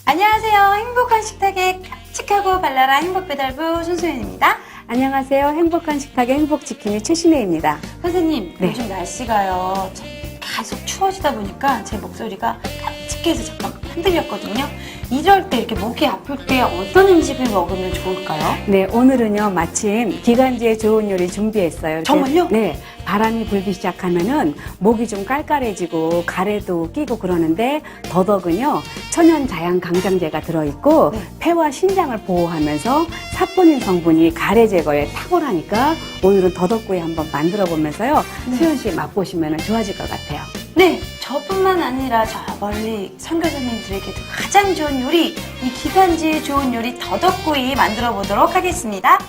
안녕하세요. 행복한 식탁의 깜찍하고 발랄한 행복배달부 손소연입니다. 안녕하세요. 행복한 식탁의 행복지킴이 최신혜입니다. 선생님, 네. 요즘 날씨가요 계속 추워지다 보니까 제 목소리가 깜찍해서 잠깐 흔들렸거든요. 이럴 때 이렇게 목이 아플 때 어떤 음식을 먹으면 좋을까요? 네, 오늘은요 마침 기관지에 좋은 요리 준비했어요. 이렇게, 정말요? 네, 바람이 불기 시작하면은 목이 좀 깔깔해지고 가래도 끼고 그러는데 더덕은요 천연 자양 강장제가 들어있고 네. 폐와 신장을 보호하면서 사포닌 성분이 가래 제거에 탁월하니까 오늘은 더덕구이 한번 만들어 보면서요 네. 수연 씨 맛보시면 좋아질 것 같아요. 네, 저뿐만 아니라 저 멀리 선교사님들에게도 가장 좋은 요리, 이 기관지에 좋은 요리 더덕구이 만들어 보도록 하겠습니다.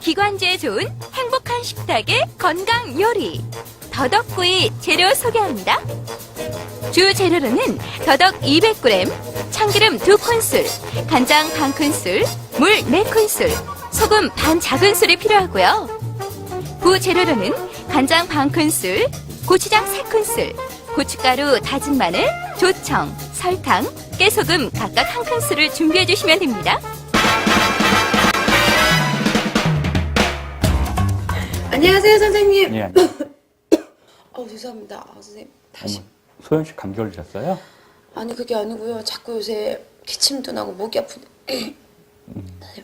기관지에 좋은 행복한 식탁의 건강 요리 더덕구이 재료 소개합니다. 주 재료로는 더덕 200g, 참기름 2큰술, 간장 반 큰술, 물 4큰술, 소금 반 작은술이 필요하고요. 부재료로는 간장 반 큰술, 고추장 3큰술, 고춧가루, 다진 마늘, 조청, 설탕, 깨소금 각각 1큰술을 준비해 주시면 됩니다. 안녕하세요, 선생님. 예. 죄송합니다. 선생님, 다시. 소연 씨 감기 걸리셨어요? 아니, 그게 아니고요. 자꾸 요새 기침도 나고 목이 아픈데. 선생님,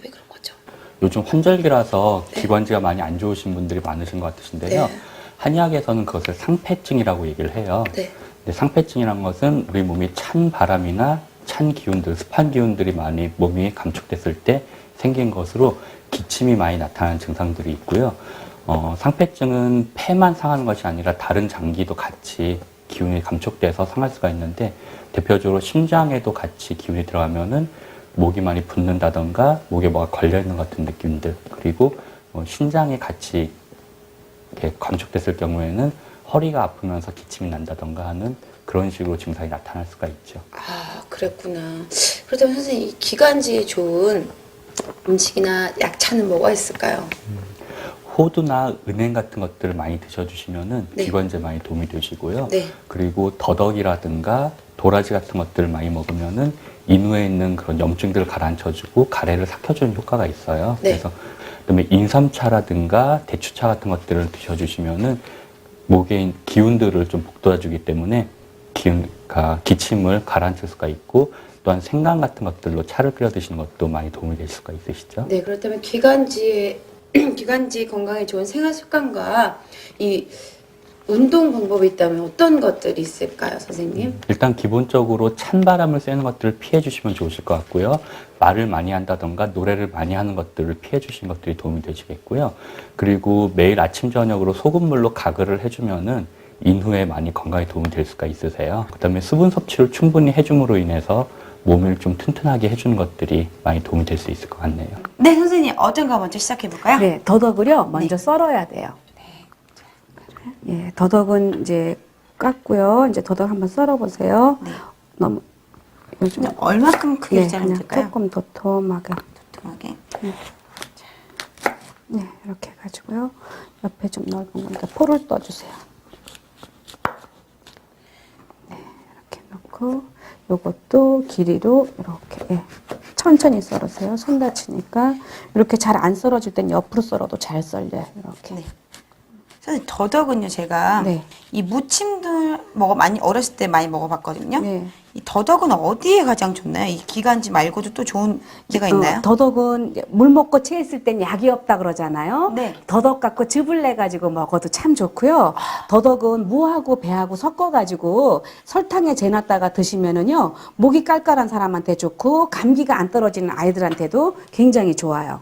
왜 그런 거죠? 요즘 환절기라서 기관지가 많이 안 좋으신 분들이 많으신 것 같으신데요. 네. 한의학에서는 그것을 상폐증이라고 얘기를 해요. 네. 근데 상폐증이라는 것은 우리 몸이 찬 바람이나 찬 기운들, 습한 기운들이 많이 몸이 감축됐을 때 생긴 것으로 기침이 많이 나타나는 증상들이 있고요. 상폐증은 폐만 상하는 것이 아니라 다른 장기도 같이 기운이 감축돼서 상할 수가 있는데 대표적으로 심장에도 같이 기운이 들어가면은 목이 많이 붓는다던가 목에 뭐가 걸려있는 것 같은 느낌들 그리고 신장에 같이 이렇게 감축됐을 경우에는 허리가 아프면서 기침이 난다던가 하는 그런 식으로 증상이 나타날 수가 있죠. 아, 그랬구나. 그렇다면 선생님, 이 기관지에 좋은 음식이나 약차는 뭐가 있을까요? 호두나 은행 같은 것들을 많이 드셔주시면은 네. 기관지에 많이 도움이 되시고요. 네. 그리고 더덕이라든가 도라지 같은 것들을 많이 먹으면은 인후에 있는 그런 염증들을 가라앉혀주고 가래를 삭혀주는 효과가 있어요. 네. 그래서 그다음에 인삼차라든가 대추차 같은 것들을 드셔주시면은 목에 있는 기운들을 좀 북돋아주기 때문에 기침을 가라앉힐 수가 있고 또한 생강 같은 것들로 차를 끓여 드시는 것도 많이 도움이 될 수가 있으시죠. 네, 그렇다면 기관지 건강에 좋은 생활 습관과 이 운동 방법이 있다면 어떤 것들이 있을까요, 선생님? 일단 기본적으로 찬 바람을 쐬는 것들을 피해 주시면 좋으실 것 같고요. 말을 많이 한다던가 노래를 많이 하는 것들을 피해 주시는 것들이 도움이 되시겠고요. 그리고 매일 아침 저녁으로 소금물로 가글을 해주면은 인후에 많이 건강에 도움이 될 수가 있으세요. 그다음에 수분 섭취를 충분히 해줌으로 인해서 몸을 좀 튼튼하게 해주는 것들이 많이 도움이 될 수 있을 것 같네요. 네, 선생님, 어떤 거 먼저 시작해 볼까요? 네, 더덕을요 먼저 썰어야 돼요. 예, 더덕은 이제 깠고요. 이제 더덕 한번 썰어 보세요. 네. 너무 요즘 얼마큼 크게 네, 자르면 그냥 될까요? 조금 도톰하게. 도톰하게. 네, 이렇게 해가지고요. 옆에 좀 넓은 거니까 포를 떠주세요. 네, 이렇게 놓고 요것도 길이로 이렇게 천천히 썰으세요. 손 다치니까 이렇게 잘 안 썰어질 땐 옆으로 썰어도 잘 썰려요. 이렇게. 네. 선생님, 더덕은요, 제가 네. 이 무침들 많이 어렸을 때 많이 먹어봤거든요. 네. 이 더덕은 어디에 가장 좋나요? 이 기관지 말고도 또 좋은 데가 있나요? 더덕은 이제 물 먹고 체했을 땐 약이 없다 그러잖아요. 네. 더덕 갖고 즙을 내 가지고 먹어도 참 좋고요. 더덕은 무하고 배하고 섞어 가지고 설탕에 재놨다가 드시면은요 목이 깔깔한 사람한테 좋고 감기가 안 떨어지는 아이들한테도 굉장히 좋아요.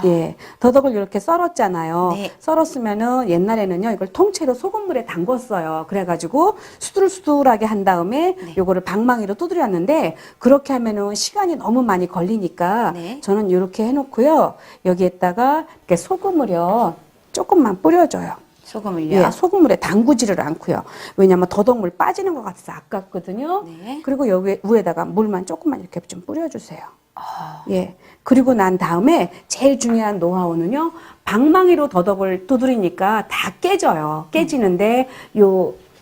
예, 더덕을 이렇게 썰었잖아요. 네. 썰었으면은 옛날에는요 이걸 통째로 소금물에 담궜어요. 그래가지고 수두룩수두룩하게 한 다음에 요거를 방망이로 두드렸는데 그렇게 하면은 시간이 너무 많이 걸리니까 네. 저는 이렇게 해놓고요. 여기에다가 이렇게 소금을요 조금만 뿌려줘요. 소금을요? 예, 소금물에 담그지를 않고요. 왜냐면 더덕물 빠지는 것 같아서 아깝거든요. 네. 그리고 여기 위에다가 물만 조금만 이렇게 좀 뿌려주세요. 예. 그리고 난 다음에 제일 중요한 노하우는요. 방망이로 더덕을 두드리니까 다 깨져요. 깨지는데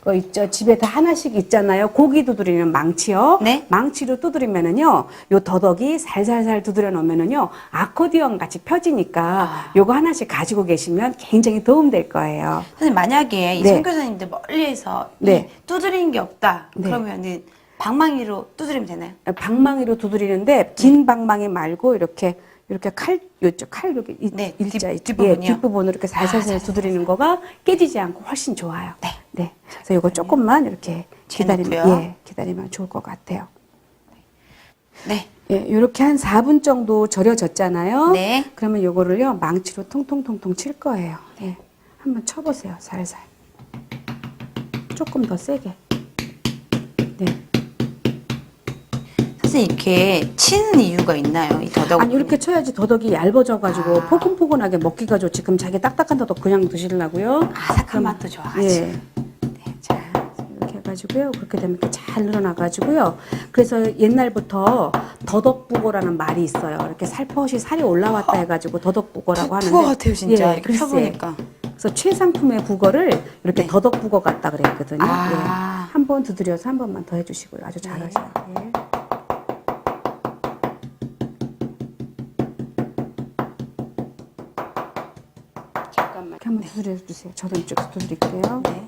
거 있죠. 집에 다 하나씩 있잖아요. 고기 두드리는 망치요. 네. 망치로 두드리면은요. 요 더덕이 살살살 두드려 놓으면은요. 아코디언 같이 펴지니까 요거 하나씩 가지고 계시면 굉장히 도움될 거예요. 선생님 만약에 이 네. 선교사님들 멀리에서 네. 이 두드리는 게 없다. 네. 그러면은 방망이로 두드리면 되나요? 방망이로 두드리는데 긴 방망이 말고 이렇게 요쪽 칼 이렇게 네, 일자 뒷부분이요? 예, 뒷부분으로 이렇게 살살살 두드리는 거가 깨지지 않고 훨씬 좋아요. 네. 네. 그래서 이거 조금만 이렇게 기다리면 재놓고요. 기다리면 좋을 것 같아요. 네. 예, 이렇게 한 4분 정도 절여졌잖아요. 네. 그러면 요거를요 망치로 통통통통 칠 거예요. 예. 한번 쳐보세요. 살살. 조금 더 세게. 네. 선생님 이렇게 치는 이유가 있나요? 이 더덕. 아니 이렇게 쳐야지 더덕이 얇아져가지고 아. 포근포근하게 먹기가 좋지. 그럼 자기 딱딱한 더덕 그냥 드시려고요. 아삭한 맛도 좋아가지고. 예. 네. 자 이렇게 해가지고요. 그렇게 되면 이렇게 잘 늘어나가지고요. 그래서 옛날부터 더덕부고라는 말이 있어요. 이렇게 살포시 살이 올라왔다 해가지고 더덕부고라고 하는데. 북어 같아요 진짜. 예, 이렇게 글쎄. 펴보니까. 그래서 최상품의 북어를 이렇게 네. 더덕북어 같다 그랬거든요. 아. 예. 한 번 두드려서 한 번만 더 해주시고요. 아주 잘하셔요. 예. 잠깐만. 이렇게 한번 두드려 주세요. 저도 이쪽에서 두드릴게요. 네.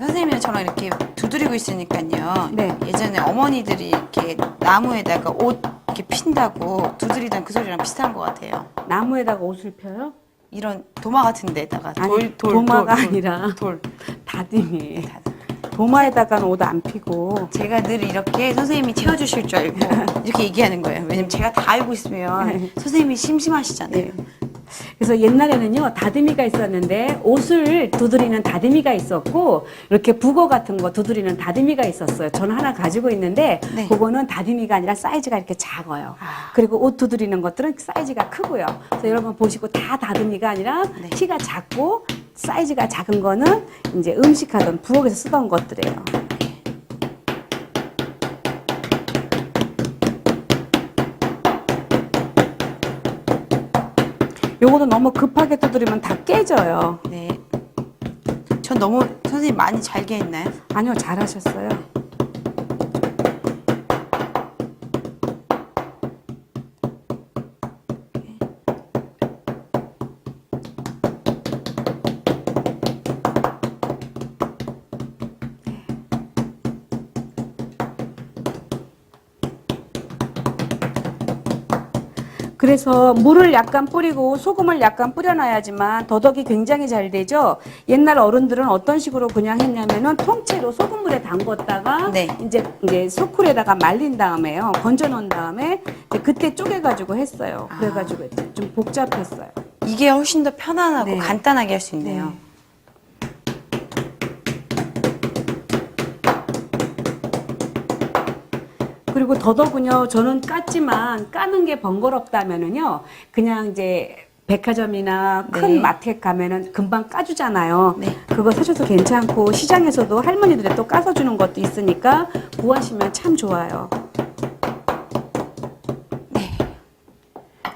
선생님이랑 저랑 이렇게 두드리고 있으니까요. 네. 예전에 어머니들이 이렇게 나무에다가 옷 이렇게 핀다고 두드리던 그 소리랑 비슷한 것 같아요. 나무에다가 옷을 펴요? 이런 도마 같은 데다가 아니, 도마가 돌, 아니라 돌. 다듬이. 도마에다가는 옷 안 피고. 제가 늘 이렇게 선생님이 채워주실 줄 알고 이렇게 얘기하는 거예요. 왜냐면 제가 다 알고 있으면 네. 선생님이 심심하시잖아요. 네. 그래서 옛날에는요 다듬이가 있었는데 옷을 두드리는 다듬이가 있었고 이렇게 북어 같은 거 두드리는 다듬이가 있었어요. 저는 하나 가지고 있는데 네. 그거는 다듬이가 아니라 사이즈가 이렇게 작아요. 그리고 옷 두드리는 것들은 사이즈가 크고요. 그래서 여러분 보시고 다 다듬이가 아니라 네. 키가 작고 사이즈가 작은 거는 이제 음식하던 부엌에서 쓰던 것들이에요. 요거도 너무 급하게 두드리면 다 깨져요. 네. 전 너무 선생님 많이 잘게 했나요? 아니요, 잘하셨어요. 그래서 물을 약간 뿌리고 소금을 약간 뿌려놔야지만 더덕이 굉장히 잘 되죠. 옛날 어른들은 어떤 식으로 그냥 했냐면은 통째로 소금물에 담궜다가 네. 이제 소쿨에다가 말린 다음에요. 건져 놓은 다음에 이제 그때 쪼개가지고 했어요. 그래가지고 좀 복잡했어요. 이게 훨씬 더 편안하고 네. 간단하게 할 수 있네요. 네. 그리고 더더군요, 저는 깠지만 까는 게 번거롭다면은요, 그냥 이제 백화점이나 큰 네. 마트에 가면은 금방 까주잖아요. 네. 그거 사셔도 괜찮고, 시장에서도 할머니들이 또 까서 주는 것도 있으니까 구하시면 참 좋아요. 네.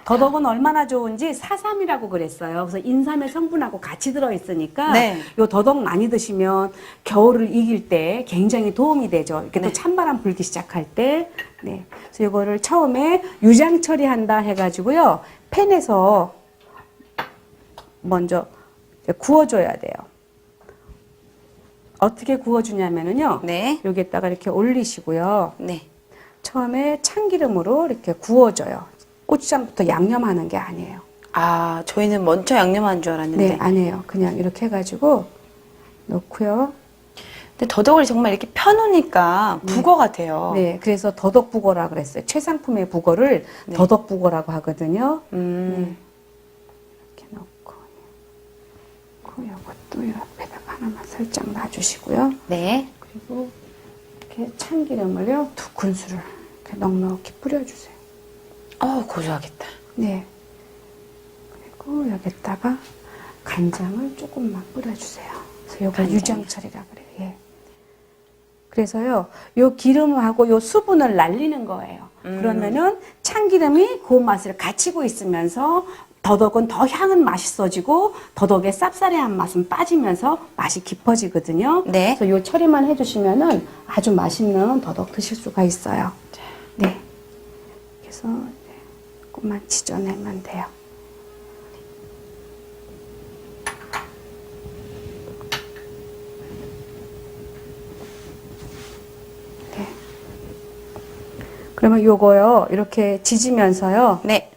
더덕은 얼마나 좋은지 사삼이라고 그랬어요. 그래서 인삼의 성분하고 같이 들어있으니까 네. 요 더덕 많이 드시면 겨울을 이길 때 굉장히 도움이 되죠. 이렇게 네. 또 찬바람 불기 시작할 때. 네. 그래서 이거를 처음에 유장 처리한다 해가지고요. 팬에서 먼저 구워줘야 돼요. 어떻게 구워주냐면은요. 네. 여기에다가 이렇게 올리시고요. 네. 처음에 참기름으로 이렇게 구워줘요. 고추장부터 양념하는 게 아니에요. 아, 저희는 먼저 양념한 줄 알았는데. 네, 아니에요. 그냥 이렇게 해가지고 넣고요. 근데 더덕을 정말 이렇게 펴놓으니까 북어 같아요. 네, 그래서 더덕북어라 그랬어요. 최상품의 북어를 네. 더덕북어라고 하거든요. 이렇게 넣고, 이것도 옆에다가 하나만 살짝 놔주시고요. 네. 그리고 이렇게 참기름을요, 2큰술을 이렇게 이렇게 넉넉히 뿌려주세요. 고소하겠다. 네. 그리고 여기다가 간장을 조금만 뿌려주세요. 그래서 이거 유정철이라 그래요. 예. 그래서요, 요 기름하고 요 수분을 날리는 거예요. 그러면은 참기름이 그 맛을 갖추고 있으면서 더덕은 더 향은 맛있어지고 더덕의 쌉싸래한 맛은 빠지면서 맛이 깊어지거든요. 네. 그래서 요 처리만 해주시면은 아주 맛있는 더덕 드실 수가 있어요. 네. 그래서 조금만 지져내면 돼요. 네. 그러면 요거요, 이렇게 지지면서요. 네.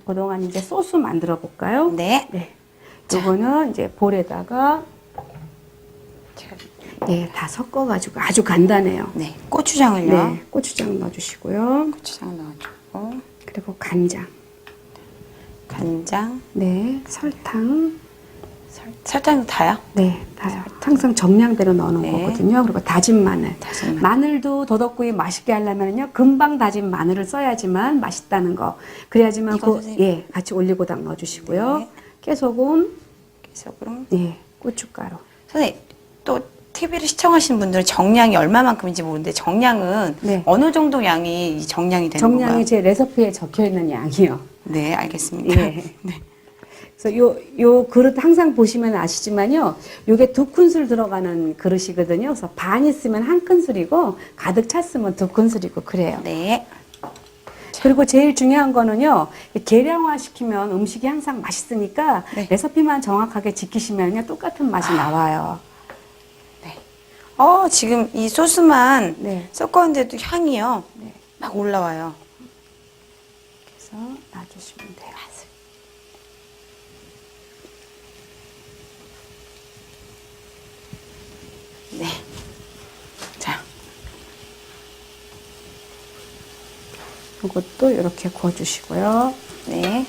그동안 이제 소스 만들어 볼까요? 네. 네. 요거는 이제 볼에다가 다 섞어가지고 아주 간단해요. 네. 고추장을요. 네. 고추장 넣어주시고요. 고추장 넣어주고, 그리고 간장. 간장, 네. 설탕. 설탕도 다요? 네. 다요. 항상 정량대로 넣어놓은 네. 거거든요. 그리고 다진 마늘. 다진 마늘. 마늘도 더덕구이 맛있게 하려면요. 금방 다진 마늘을 써야지만 맛있다는 거. 그래야지만 이거 그, 선생님. 같이 올리고당 넣어주시고요. 네. 깨소금. 깨소금. 네. 고춧가루. 선생님, 또 TV를 시청하시는 분들은 정량이 얼마만큼인지 모르는데 정량은 네. 어느 정도 양이 이 정량이 되는 건가요? 정량이 제 레시피에 적혀 있는 양이요. 네, 알겠습니다. 예. 그래서 요 그릇 항상 보시면 아시지만요. 요게 2큰술 들어가는 그릇이거든요. 그래서 반 있으면 1큰술이고 가득 찼으면 2큰술이고 그래요. 네. 그리고 제일 중요한 거는요. 계량화 시키면 음식이 항상 맛있으니까 네. 레시피만 정확하게 지키시면요. 똑같은 맛이 나와요. 지금 이 소스만 네. 섞었는데도 향이요. 네. 막 올라와요. 그래서 놔주시면 돼요. 네. 자, 이것도 이렇게 구워주시고요. 네.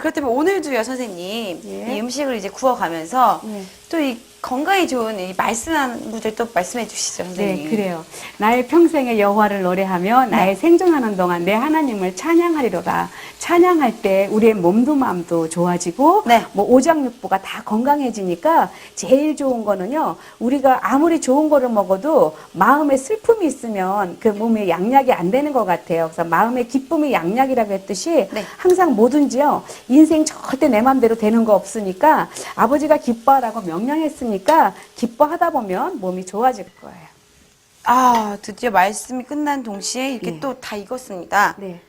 그렇다면 오늘도요, 선생님. 예. 이 음식을 이제 구워가면서 네. 또 이 건강에 좋은 이 말씀하는 분들 또 말씀해 주시죠, 선생님. 네, 그래요. 나의 평생의 여호와를 노래하며 나의 생존하는 동안 내 하나님을 찬양하리로다. 찬양할 때 우리의 몸도 마음도 좋아지고 네. 뭐 오장육부가 다 건강해지니까 제일 좋은 거는요. 우리가 아무리 좋은 거를 먹어도 마음에 슬픔이 있으면 그 몸에 양약이 안 되는 것 같아요. 그래서 마음의 기쁨이 양약이라고 했듯이 네. 항상 뭐든지요. 인생 절대 내 맘대로 되는 거 없으니까 아버지가 기뻐하라고 명령했으니까 기뻐하다 보면 몸이 좋아질 거예요. 드디어 말씀이 끝난 동시에 이렇게 네. 또 다 익었습니다. 네.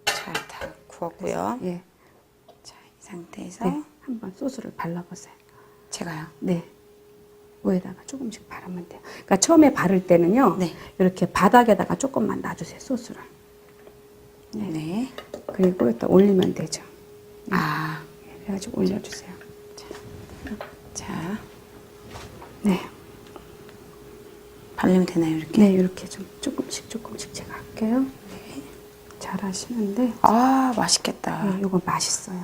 자, 다 구웠고요. 예. 자, 이 상태에서 네. 한번 소스를 발라보세요. 제가요. 네. 위에다가 조금씩 바르면 돼요. 그러니까 처음에 바를 때는요. 네. 이렇게 바닥에다가 조금만 놔주세요. 소스를. 네. 네. 그리고 일단 올리면 되죠. 그래가지고 올려주세요. 자, 네. 바르면 되나요, 이렇게? 네. 이렇게 좀 조금씩 제가 할게요. 네. 잘 하시는데. 맛있겠다. 네, 이거 맛있어요.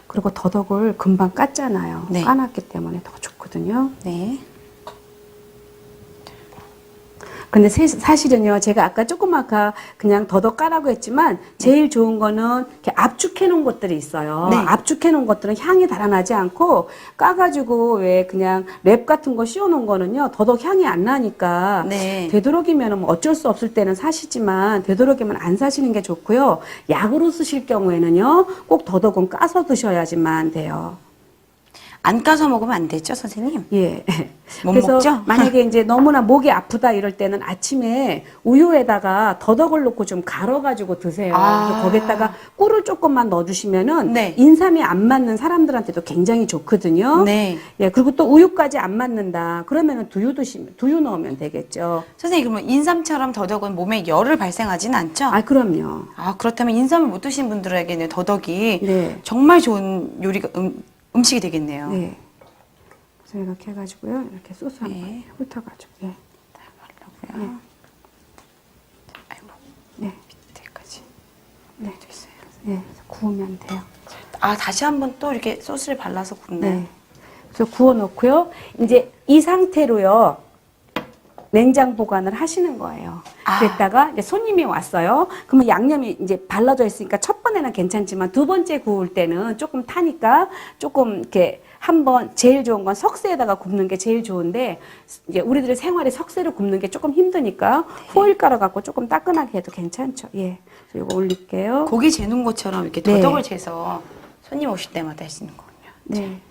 그리고 더덕을 금방 깠잖아요. 네. 까놨기 때문에 더 좋거든요. 네. 근데 사실은요, 제가 아까 그냥 더덕 까라고 했지만, 제일 좋은 거는 이렇게 압축해 놓은 것들이 있어요. 네. 압축해 놓은 것들은 향이 달아나지 않고, 까가지고 왜 그냥 랩 같은 거 씌워 놓은 거는요, 더덕 향이 안 나니까, 네. 되도록이면 뭐 어쩔 수 없을 때는 사시지만, 되도록이면 안 사시는 게 좋고요. 약으로 쓰실 경우에는요, 꼭 더덕은 까서 드셔야지만 돼요. 안 까서 먹으면 안 되죠, 선생님? 예. 못 그래서 먹죠? 만약에 이제 너무나 목이 아프다 이럴 때는 아침에 우유에다가 더덕을 넣고 좀 갈아가지고 드세요. 그래서 거기에다가 꿀을 조금만 넣어주시면은 네. 인삼이 안 맞는 사람들한테도 굉장히 좋거든요. 네. 예. 그리고 또 우유까지 안 맞는다. 그러면은 두유 넣으면 되겠죠. 선생님, 그러면 인삼처럼 더덕은 몸에 열을 발생하진 않죠? 그럼요. 그렇다면 인삼을 못 드신 분들에게는 더덕이 네. 정말 좋은 요리가, 음식이 되겠네요. 네. 그래서 이렇게 해가지고요. 이렇게 소스 한번 네. 훑어가지고. 예. 바르고요. 네. 아이고, 네. 밑에까지. 네. 있어요. 네. 그래서 구우면 돼요. 다시 한번 또 이렇게 소스를 발라서 굽나요? 네. 그래서 구워 놓고요. 이제 이 상태로요. 냉장 보관을 하시는 거예요. 그랬다가 이제 손님이 왔어요. 그러면 양념이 이제 발라져 있으니까 첫 번에는 괜찮지만 두 번째 구울 때는 조금 타니까 조금 이렇게 한번 제일 좋은 건 석쇠에다가 굽는 게 제일 좋은데 이제 우리들의 생활에 석쇠로 굽는 게 조금 힘드니까 호일 깔아 갖고 조금 따끈하게 해도 괜찮죠. 예. 그래서 이거 올릴게요. 고기 재는 것처럼 이렇게 네. 더덕을 재서 손님 오실 때마다 하시는 거군요. 네.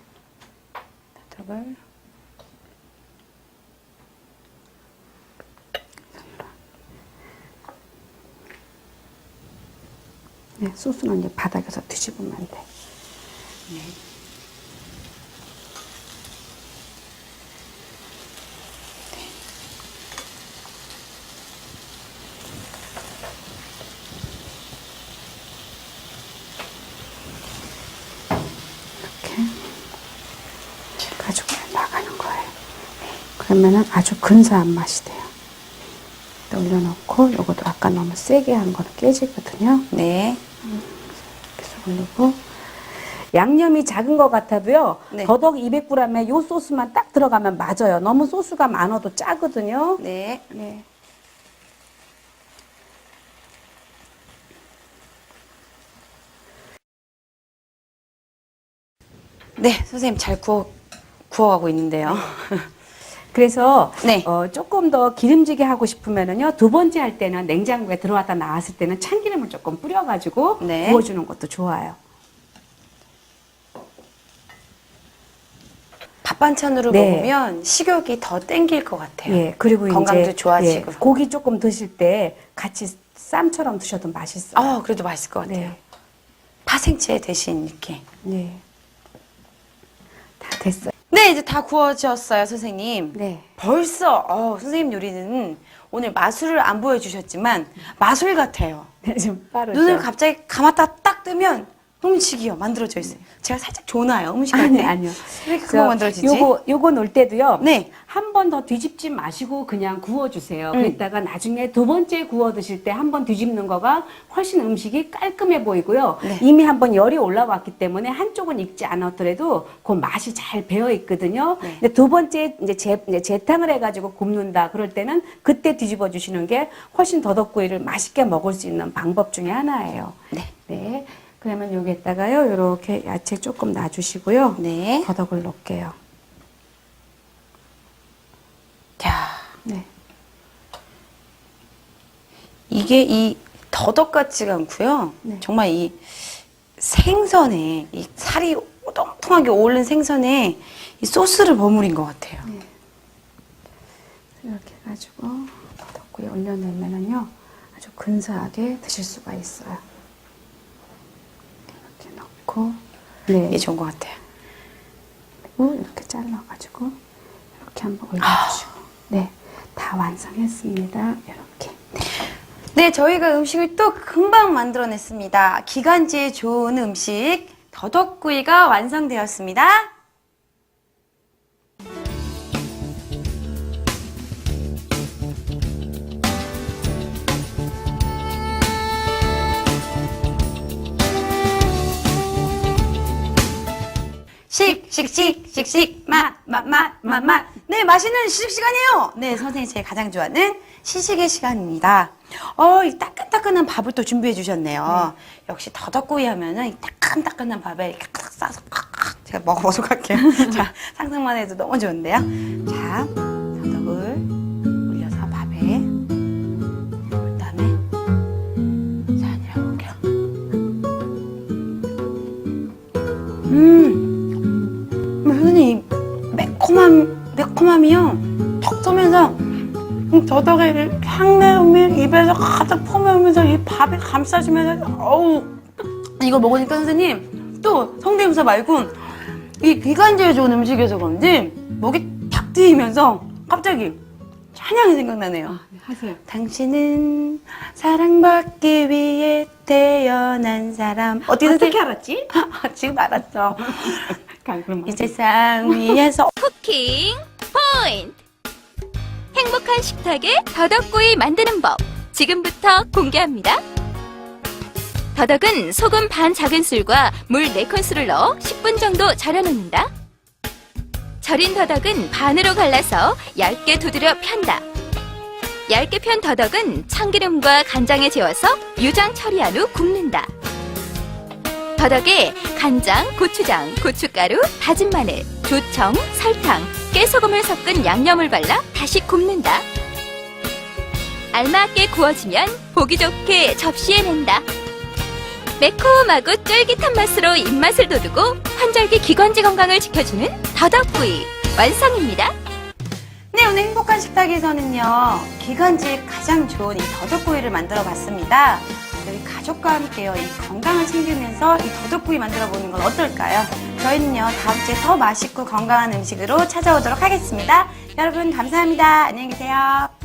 더덕을. 네, 소스는 이제 바닥에서 뒤집으면 돼. 네. 이렇게 가지고 나가는 거예요. 그러면은 아주 근사한 맛이 돼요. 또 올려놓고 요것도 아까 너무 세게 한 거는 깨지거든요. 네. 이렇게 올리고 양념이 작은 것 같아도요. 네. 더덕 200g에 요 소스만 딱 들어가면 맞아요. 너무 소스가 많아도 짜거든요. 네. 네. 네, 선생님 잘 구워가고 있는데요. 그래서 네. 조금 더 기름지게 하고 싶으면은요. 두 번째 할 때는 냉장고에 들어왔다 나왔을 때는 참기름을 조금 뿌려가지고 네. 구워주는 것도 좋아요. 밥 반찬으로 네. 먹으면 식욕이 더 땡길 것 같아요. 예, 그리고 건강도 이제 좋아지고. 고기 조금 드실 때 같이 쌈처럼 드셔도 맛있어요. 그래도 맛있을 것 같아요. 네, 파생채 대신 이렇게. 네, 다 됐어요. 네, 이제 다 구워졌어요, 선생님. 네, 벌써 선생님 요리는 오늘 마술을 안 보여주셨지만 마술 같아요. 좀 빠르죠. 눈을 갑자기 감았다 딱 뜨면 음식이요 만들어져 있어요. 제가 살짝 조나요, 음식할 아니 때. 아니요. 왜 이렇게 그거 만들어지지? 요거 넣을 때도요. 네. 한 번 더 뒤집지 마시고 그냥 구워주세요. 그랬다가 나중에 두 번째 구워 드실 때 한 번 뒤집는 거가 훨씬 음식이 깔끔해 보이고요. 네. 이미 한 번 열이 올라왔기 때문에 한쪽은 익지 않았더라도 그 맛이 잘 배어 있거든요. 네. 근데 두 번째 이제 재탕을 해가지고 굽는다 그럴 때는 그때 뒤집어 주시는 게 훨씬 더덕구이를 맛있게 먹을 수 있는 방법 중에 하나예요. 네. 네. 그러면 여기에다가요, 이렇게 야채 조금 놔주시고요. 네. 더덕을 넣을게요. 자, 네. 이게 이 더덕 같지가 않고요. 네. 정말 이 생선에 이 살이 오동통하게 오른 생선에 이 소스를 버무린 것 같아요. 네. 이렇게 해가지고 더덕구이 올려놓으면은요, 아주 근사하게 드실 수가 있어요. 이렇게 넣고, 네. 이게 좋은 것 같아요. 그리고 이렇게 잘라가지고 이렇게 한번 올려주시고, 네, 다 완성했습니다. 이렇게. 네, 저희가 음식을 또 금방 만들어냈습니다. 기관지에 좋은 음식 더덕구이가 완성되었습니다. 씩씩씩씩씩 맛. 네, 맛있는 시식 시간이에요. 네, 선생님이 제일 가장 좋아하는 시식의 시간입니다. 이 따끈따끈한 밥을 또 준비해 주셨네요. 역시 더덕구이 하면은 이 따끈따끈한 밥에 이렇게 탁 싸서 콱콱 제가 먹어보도록 할게요. 자, 상상만 해도 너무 좋은데요. 자, 더덕을 올려서 밥에 그다음에 잔이라고 할게요. 선생님, 매콤함이요. 턱 쏘면서 더덕의 향내음이 입에서 가득 퍼면서 이 밥에 감싸지면서 어우, 이거 먹으니까 선생님 또 성대모사 말고 이 기관지에 좋은 음식이어서 그런지 목이 탁 트이면서 갑자기 찬양이 생각나네요. 하세요. 당신은 사랑받기 위해 태어난 사람. 어떻게 알았지? 지금 알았죠. 그럼 이 세상 위에서 쿠킹 포인트! 행복한 식탁에 더덕구이 만드는 법 지금부터 공개합니다. 더덕은 소금 반 작은술과 물 4큰술을 넣어 10분 정도 절여놓는다. 절인 더덕은 반으로 갈라서 얇게 두드려 편다. 얇게 편 더덕은 참기름과 간장에 재워서 유장 처리한 후 굽는다. 더덕에 간장, 고추장, 고춧가루, 다진 마늘, 조청, 설탕, 깨소금을 섞은 양념을 발라 다시 굽는다. 알맞게 구워지면 보기 좋게 접시에 낸다. 매콤하고 쫄깃한 맛으로 입맛을 돋우고 환절기 기관지 건강을 지켜주는 더덕구이 완성입니다. 네, 오늘 행복한 식탁에서는요, 기관지에 가장 좋은 이 더덕구이를 만들어 봤습니다. 우리 가족과 함께요, 이 건강을 챙기면서 이 더덕구이 만들어 보는 건 어떨까요? 저희는요, 다음 주에 더 맛있고 건강한 음식으로 찾아오도록 하겠습니다. 여러분, 감사합니다. 안녕히 계세요.